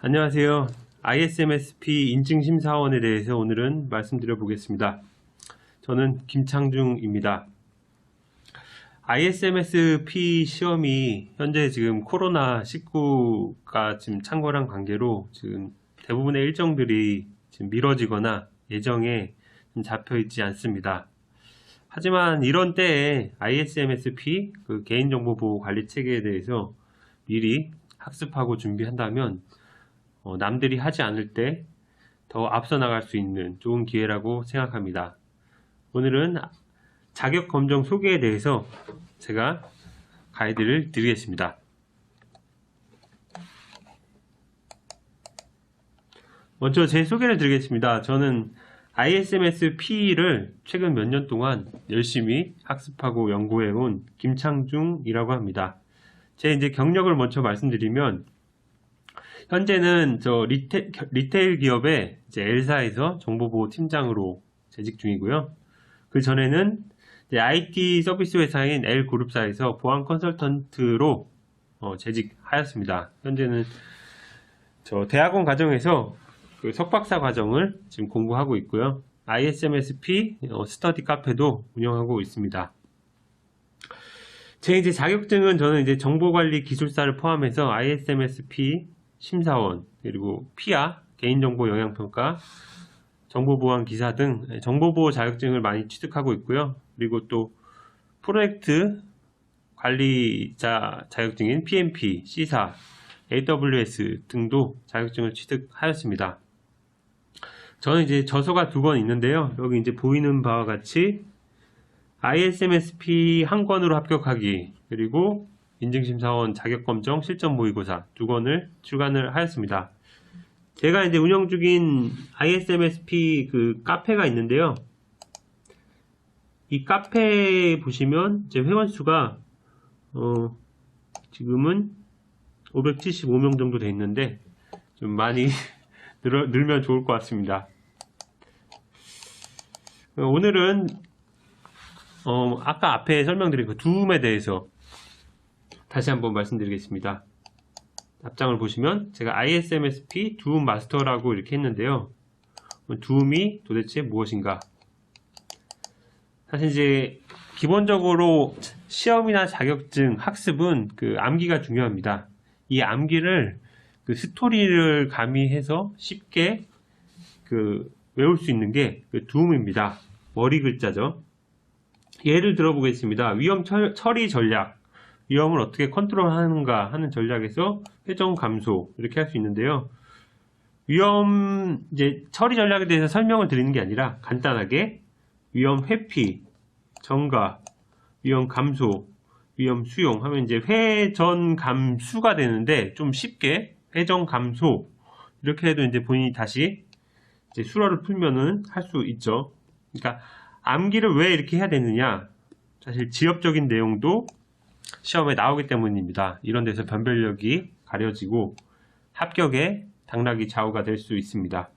안녕하세요. ISMSP 인증심사원에 대해서 오늘은 말씀드려 보겠습니다. 저는 김창중입니다. ISMSP 시험이 현재 지금 코로나19가 지금 창궐한 관계로 지금 대부분의 일정들이 지금 미뤄지거나 예정에 잡혀 있지 않습니다. 하지만 이런 때에 ISMSP 개인정보보호관리 체계에 대해서 미리 학습하고 준비한다면 남들이 하지 않을 때 더 앞서 나갈 수 있는 좋은 기회라고 생각합니다. 오늘은 자격검정 소개에 대해서 제가 가이드를 드리겠습니다. 먼저 제 소개를 드리겠습니다. 저는 ISMSP를 최근 몇 년 동안 열심히 학습하고 연구해온 김창중이라고 합니다. 제 이제 경력을 먼저 말씀드리면, 현재는 리테일 기업의 L사에서 정보보호 팀장으로 재직 중이고요. 그 전에는 IT 서비스 회사인 L그룹사에서 보안 컨설턴트로 재직하였습니다. 현재는 대학원 과정에서 석박사 과정을 지금 공부하고 있고요. ISMSP 스터디 카페도 운영하고 있습니다. 제 이제 자격증은 저는 이제 정보관리 기술사를 포함해서 ISMSP 심사원, 그리고 PIA 개인정보 영향평가, 정보보안 기사 등 정보보호 자격증을 많이 취득하고 있고요. 그리고 또 프로젝트 관리자 자격증인 PMP, C사, AWS 등도 자격증을 취득하였습니다. 저는 이제 저서가 2권 있는데요. 여기 이제 보이는 바와 같이 ISMSP 한 권으로 합격하기, 그리고 인증심사원 자격검정 실전 모의고사 2권을 출간을 하였습니다. 제가 이제 운영 중인 ISMSP 카페가 있는데요. 이 카페에 보시면 제 회원 수가 지금은 575명 정도 돼 있는데 좀 많이 늘면 좋을 것 같습니다. 오늘은 아까 앞에 설명드린 두움에 대해서 다시 한번 말씀드리겠습니다. 답장을 보시면 제가 ISMSP 두움 마스터라고 이렇게 했는데요. 두움이 도대체 무엇인가? 사실 이제 기본적으로 시험이나 자격증 학습은 암기가 중요합니다. 이 암기를 스토리를 가미해서 쉽게 외울 수 있는 게 두움입니다. 머리 글자죠. 예를 들어 보겠습니다. 위험 처리 전략, 위험을 어떻게 컨트롤하는가 하는 전략에서 회전 감소, 이렇게 할 수 있는데요. 위험 처리 전략에 대해서 설명을 드리는 게 아니라 간단하게 위험 회피, 전가, 위험 감소, 위험 수용 하면 이제 회전 감수가 되는데, 좀 쉽게 회전 감소 이렇게 해도 이제 본인이 다시 수러를 풀면은 할 수 있죠. 그러니까 암기를 왜 이렇게 해야 되느냐, 사실 지엽적인 내용도 시험에 나오기 때문입니다. 이런 데서 변별력이 가려지고 합격에 당락이 좌우가 될 수 있습니다.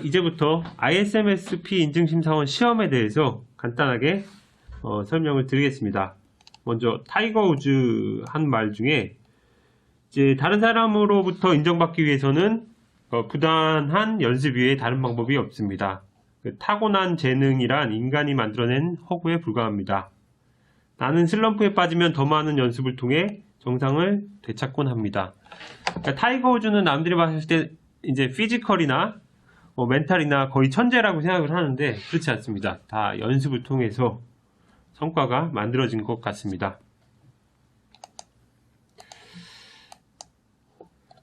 이제부터 ISMSP 인증심사원 시험에 대해서 간단하게 설명을 드리겠습니다. 먼저 타이거 우즈 한 말 중에, 다른 사람으로부터 인정받기 위해서는 부단한 연습 외에 다른 방법이 없습니다. 타고난 재능이란 인간이 만들어낸 허구에 불과합니다. 나는 슬럼프에 빠지면 더 많은 연습을 통해 정상을 되찾곤 합니다. 그러니까 타이거 우즈는 남들이 봤을 때 이제 피지컬이나 멘탈이나 거의 천재라고 생각을 하는데, 그렇지 않습니다. 다 연습을 통해서 성과가 만들어진 것 같습니다.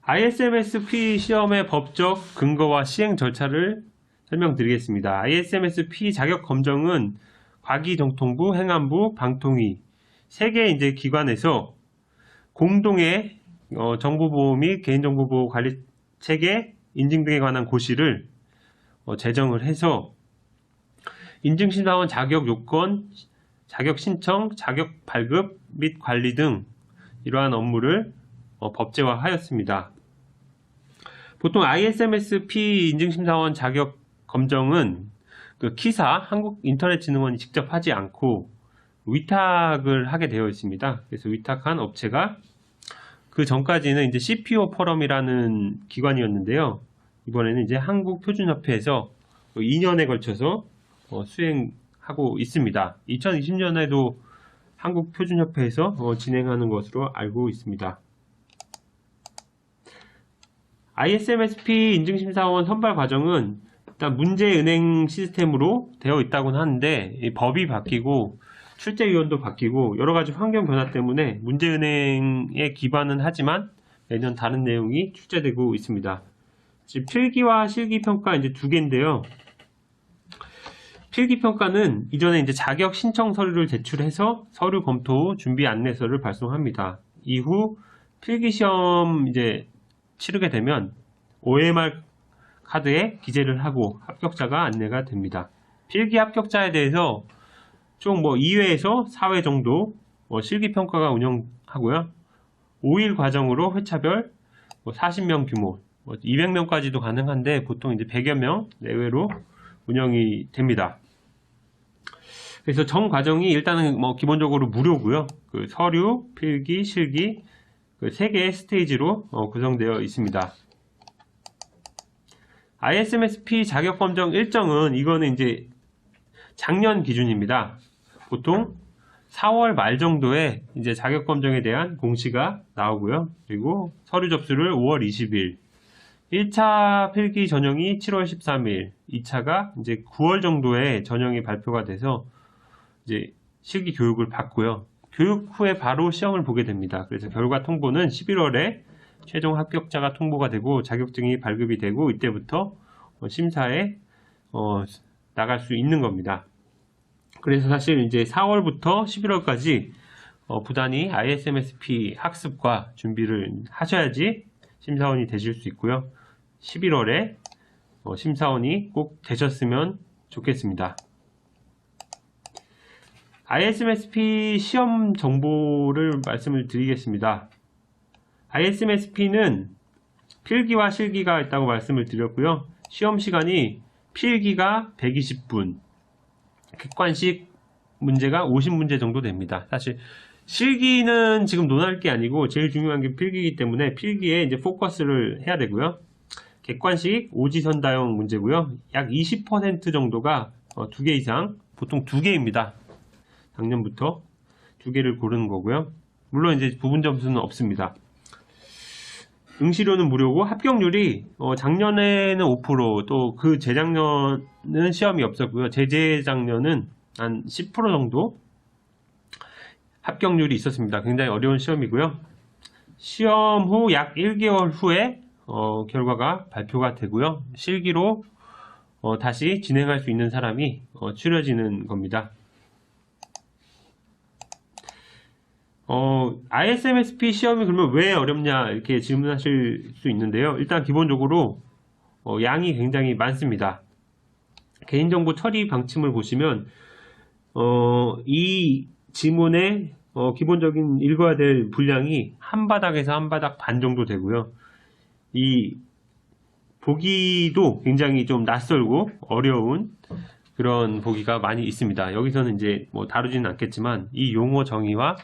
ISMSP 시험의 법적 근거와 시행 절차를 설명드리겠습니다. ISMSP 자격 검정은 과기정통부, 행안부, 방통위 3개 이제 기관에서 공동의 정보보호 및 개인정보보호 관리 체계 인증 등에 관한 고시를 제정을 해서 인증심사원 자격 요건, 자격 신청, 자격 발급 및 관리 등 이러한 업무를 법제화하였습니다. 보통 ISMSP 인증심사원 자격 검정은 키사 한국인터넷진흥원이 직접 하지 않고 위탁을 하게 되어 있습니다. 그래서 위탁한 업체가 그 전까지는 이제 CPO 포럼이라는 기관이었는데요. 이번에는 이제 한국표준협회에서 2년에 걸쳐서 수행하고 있습니다. 2020년에도 한국표준협회에서 진행하는 것으로 알고 있습니다. ISMSP 인증심사원 선발 과정은 일단 문제은행 시스템으로 되어 있다고는 하는데 이 법이 바뀌고 출제위원도 바뀌고 여러가지 환경 변화 때문에 문제은행에 기반은 하지만 매년 다른 내용이 출제되고 있습니다. 지금 필기와 실기평가 이제 두 개인데요. 필기평가는 이전에 이제 자격 신청 서류를 제출해서 서류 검토 후 준비 안내서를 발송합니다. 이후 필기시험 이제 치르게 되면 OMR 카드에 기재를 하고 합격자가 안내가 됩니다. 필기 합격자에 대해서 총 2회에서 4회 정도 실기평가가 운영하고요. 5일 과정으로 회차별 40명 규모, 200명까지도 가능한데 보통 이제 100여 명 내외로 운영이 됩니다. 그래서 전 과정이 일단은 기본적으로 무료고요. 그 서류, 필기, 실기 그 3개의 스테이지로 구성되어 있습니다. ISMSP 자격검정 일정은 이거는 이제 작년 기준입니다. 보통 4월 말 정도에 이제 자격검정에 대한 공시가 나오고요. 그리고 서류 접수를 5월 20일, 1차 필기 전형이 7월 13일, 2차가 이제 9월 정도에 전형이 발표가 돼서 이제 실기 교육을 받고요. 교육 후에 바로 시험을 보게 됩니다. 그래서 결과 통보는 11월에 최종 합격자가 통보가 되고 자격증이 발급이 되고 이때부터 심사에 나갈 수 있는 겁니다. 그래서 사실 이제 4월부터 11월까지 부단히 ISMSP 학습과 준비를 하셔야지 심사원이 되실 수 있고요. 11월에 심사원이 꼭 되셨으면 좋겠습니다. ISMSP 시험 정보를 말씀을 드리겠습니다. ISMSP는 필기와 실기가 있다고 말씀을 드렸고요. 시험 시간이 필기가 120분, 객관식 문제가 50문제 정도 됩니다. 사실 실기는 지금 논할 게 아니고 제일 중요한 게 필기이기 때문에 필기에 이제 포커스를 해야 되고요. 객관식 오지선다형 문제고요. 약 20% 정도가 2개 이상, 보통 2개입니다. 작년부터 2개를 고르는 거고요. 물론 이제 부분 점수는 없습니다. 응시료는 무료고 합격률이 작년에는 5%, 또 그 재작년은 시험이 없었고요. 재작년은 한 10% 정도 합격률이 있었습니다. 굉장히 어려운 시험이고요. 시험 후 약 1개월 후에 결과가 발표가 되고요. 실기로 다시 진행할 수 있는 사람이 추려지는 겁니다. ISMSP 시험이 그러면 왜 어렵냐 이렇게 질문하실 수 있는데요. 일단 기본적으로 양이 굉장히 많습니다. 개인정보 처리 방침을 보시면 이 지문의 기본적인 읽어야 될 분량이 한 바닥에서 한 바닥 반 정도 되고요. 이 보기도 굉장히 좀 낯설고 어려운 그런 보기가 많이 있습니다. 여기서는 이제 다루지는 않겠지만 이 용어 정의와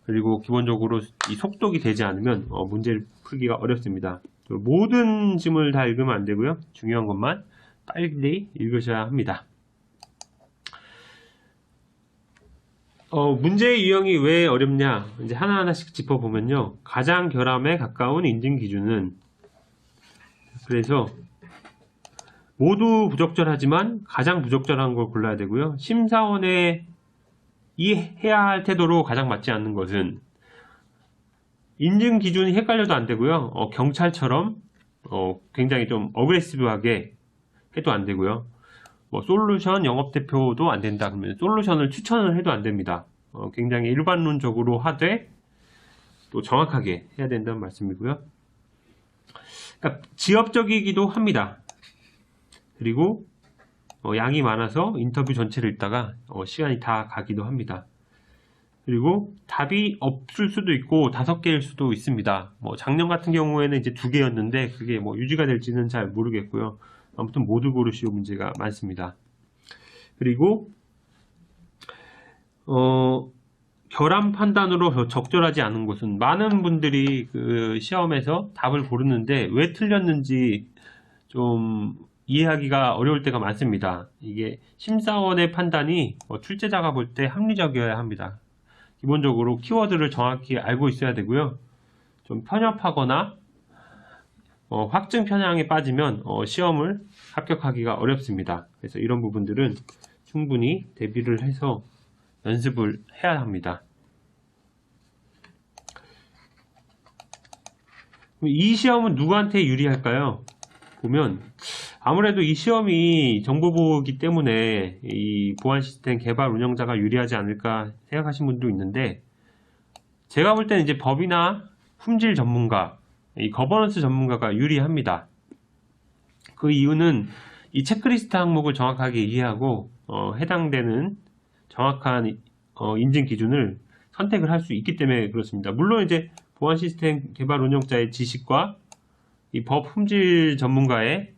그리고 기본적으로 이 속독이 되지 않으면 문제를 풀기가 어렵습니다. 모든 지문을 다 읽으면 안 되고요. 중요한 것만 빨리 읽으셔야 합니다. 문제의 유형이 왜 어렵냐 이제 하나하나씩 짚어보면요. 가장 결함에 가까운 인증 기준은, 그래서 모두 부적절하지만 가장 부적절한 걸 골라야 되고요. 심사원의 이해해야 할 태도로 가장 맞지 않는 것은, 인증 기준이 헷갈려도 안 되고요. 경찰처럼 굉장히 좀 어그레시브하게 해도 안 되고요. 솔루션 영업대표도 안 된다 그러면 솔루션을 추천을 해도 안 됩니다. 굉장히 일반론적으로 하되 또 정확하게 해야 된다는 말씀이고요. 그러니까 지엽적이기도 합니다. 그리고 양이 많아서 인터뷰 전체를 읽다가 시간이 다 가기도 합니다. 그리고 답이 없을 수도 있고 5개일 수도 있습니다. 작년 같은 경우에는 이제 2개였는데 그게 유지가 될지는 잘 모르겠고요. 아무튼 모두 고르시오 문제가 많습니다. 그리고 결함 판단으로 적절하지 않은 것은 많은 분들이 그 시험에서 답을 고르는데 왜 틀렸는지 좀 이해하기가 어려울 때가 많습니다. 이게 심사원의 판단이 출제자가 볼 때 합리적이어야 합니다. 기본적으로 키워드를 정확히 알고 있어야 되고요. 좀 편협하거나 확증 편향에 빠지면 시험을 합격하기가 어렵습니다. 그래서 이런 부분들은 충분히 대비를 해서 연습을 해야 합니다. 이 시험은 누구한테 유리할까요? 보면 아무래도 이 시험이 정보보호이기 때문에 이 보안 시스템 개발 운영자가 유리하지 않을까 생각하시는 분도 있는데, 제가 볼 때는 이제 법이나 품질 전문가, 이 거버넌스 전문가가 유리합니다. 그 이유는 이 체크리스트 항목을 정확하게 이해하고 해당되는 정확한 인증 기준을 선택을 할 수 있기 때문에 그렇습니다. 물론 이제 보안 시스템 개발 운영자의 지식과 이 법 품질 전문가의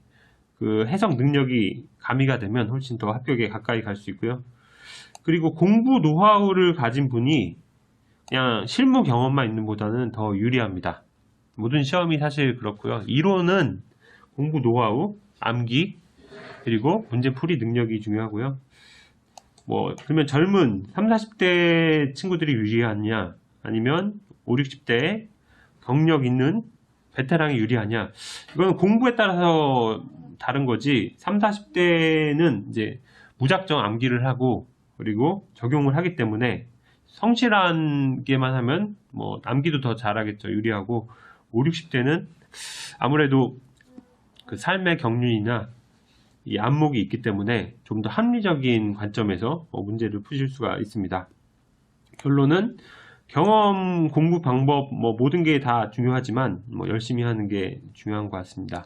그 해석 능력이 가미가 되면 훨씬 더 합격에 가까이 갈 수 있고요. 그리고 공부 노하우를 가진 분이 그냥 실무 경험만 있는 보다는 더 유리합니다. 모든 시험이 사실 그렇고요. 이론은 공부 노하우, 암기, 그리고 문제풀이 능력이 중요하고요. 그러면 젊은 30, 40대 친구들이 유리하냐, 아니면 5, 60대 경력 있는 베테랑이 유리하냐, 이건 공부에 따라서 다른 거지. 30, 40대는 이제 무작정 암기를 하고 그리고 적용을 하기 때문에 성실한 게만 하면 암기도 더 잘하겠죠. 유리하고 5, 60대는 아무래도 그 삶의 경륜이나 이 안목이 있기 때문에 좀 더 합리적인 관점에서 문제를 푸실 수가 있습니다. 결론은 경험, 공부 방법, 모든 게 다 중요하지만 열심히 하는 게 중요한 것 같습니다.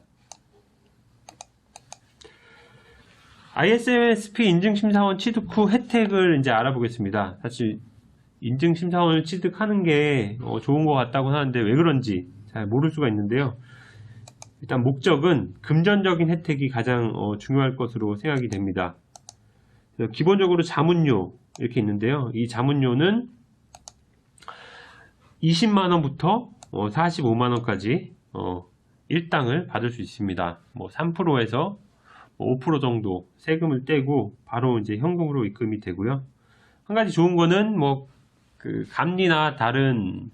ISMSP 인증심사원 취득 후 혜택을 이제 알아보겠습니다. 사실 인증심사원을 취득하는 게 좋은 것 같다고 하는데 왜 그런지 잘 모를 수가 있는데요. 일단 목적은 금전적인 혜택이 가장 중요할 것으로 생각이 됩니다. 기본적으로 자문료 이렇게 있는데요. 이 자문료는 20만원부터 45만원까지 일당을 받을 수 있습니다. 3%에서 5% 정도 세금을 떼고 바로 이제 현금으로 입금이 되고요. 한 가지 좋은 거는 그 감리나 다른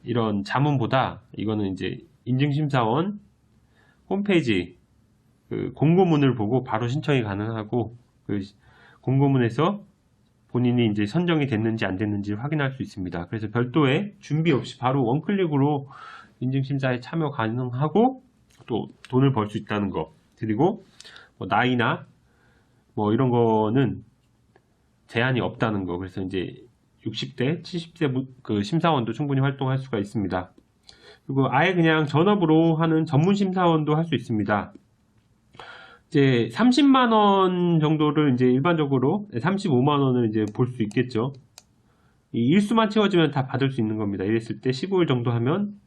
이런 자문보다 이거는 이제 인증심사원 홈페이지 그 공고문을 보고 바로 신청이 가능하고, 그 공고문에서 본인이 이제 선정이 됐는지 안 됐는지 확인할 수 있습니다. 그래서 별도의 준비 없이 바로 원클릭으로 인증심사에 참여 가능하고 또 돈을 벌 수 있다는 거, 그리고 나이나 이런 거는 제한이 없다는 거. 그래서 이제 60대, 70대 그 심사원도 충분히 활동할 수가 있습니다. 그리고 아예 그냥 전업으로 하는 전문 심사원도 할 수 있습니다. 이제 30만원 정도를 이제 일반적으로 35만원을 이제 볼 수 있겠죠. 이 일수만 채워지면 다 받을 수 있는 겁니다. 이랬을 때 15일 정도 하면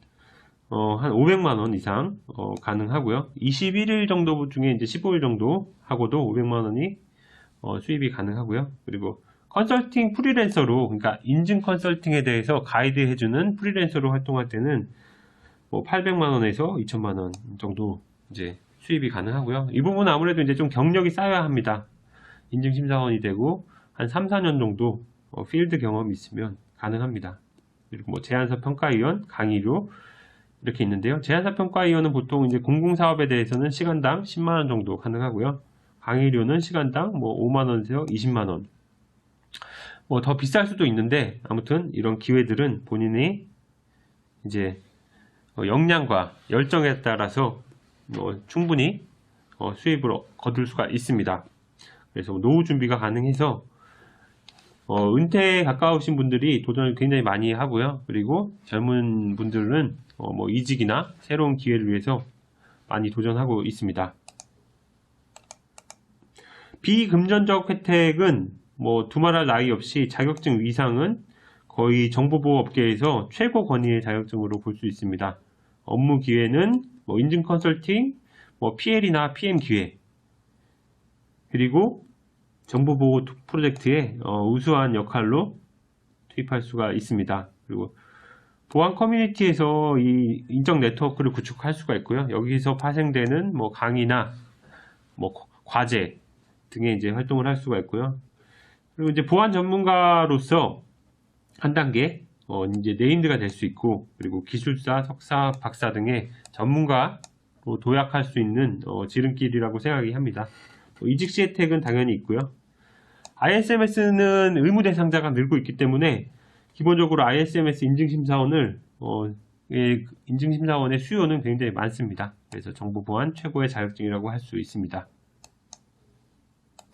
한 500만원 이상 가능하고요. 21일 정도 중에 이제 15일 정도 하고도 500만원이 수입이 가능하고요. 그리고 컨설팅 프리랜서로, 그러니까 인증 컨설팅에 대해서 가이드 해주는 프리랜서로 활동할 때는 800만원에서 2천만원 정도 이제 수입이 가능하고요. 이 부분은 아무래도 이제 좀 경력이 쌓여야 합니다. 인증심사원이 되고 한 3, 4년 정도 필드 경험이 있으면 가능합니다. 그리고 제안서 평가위원, 강의료 이렇게 있는데요. 제안서 평가위원은 보통 이제 공공사업에 대해서는 시간당 10만원 정도 가능하고요. 강의료는 시간당 5만원에서 20만원. 더 비쌀 수도 있는데, 아무튼 이런 기회들은 본인이 이제 역량과 열정에 따라서 충분히 수입을 거둘 수가 있습니다. 그래서 노후 준비가 가능해서 은퇴에 가까우신 분들이 도전을 굉장히 많이 하고요. 그리고 젊은 분들은 이직이나 새로운 기회를 위해서 많이 도전하고 있습니다. 비금전적 혜택은 두말할 나위 없이 자격증 위상은 거의 정보보호업계에서 최고 권위의 자격증으로 볼 수 있습니다. 업무 기회는 인증 컨설팅, PL이나 PM 기회, 그리고 정보보호 프로젝트에 우수한 역할로 투입할 수가 있습니다. 그리고 보안 커뮤니티에서 이 인적 네트워크를 구축할 수가 있고요. 여기서 파생되는 뭐 강의나 뭐 과제 등의 이제 활동을 할 수가 있고요. 그리고 이제 보안 전문가로서 한 단계 이제 네임드가 될 수 있고, 그리고 기술사, 석사, 박사 등의 전문가로 도약할 수 있는 지름길이라고 생각이 합니다. 이직 시 혜택은 당연히 있고요. ISMS는 의무 대상자가 늘고 있기 때문에 기본적으로 ISMS 인증심사원의 수요는 굉장히 많습니다. 그래서 정보보안 최고의 자격증이라고 할 수 있습니다.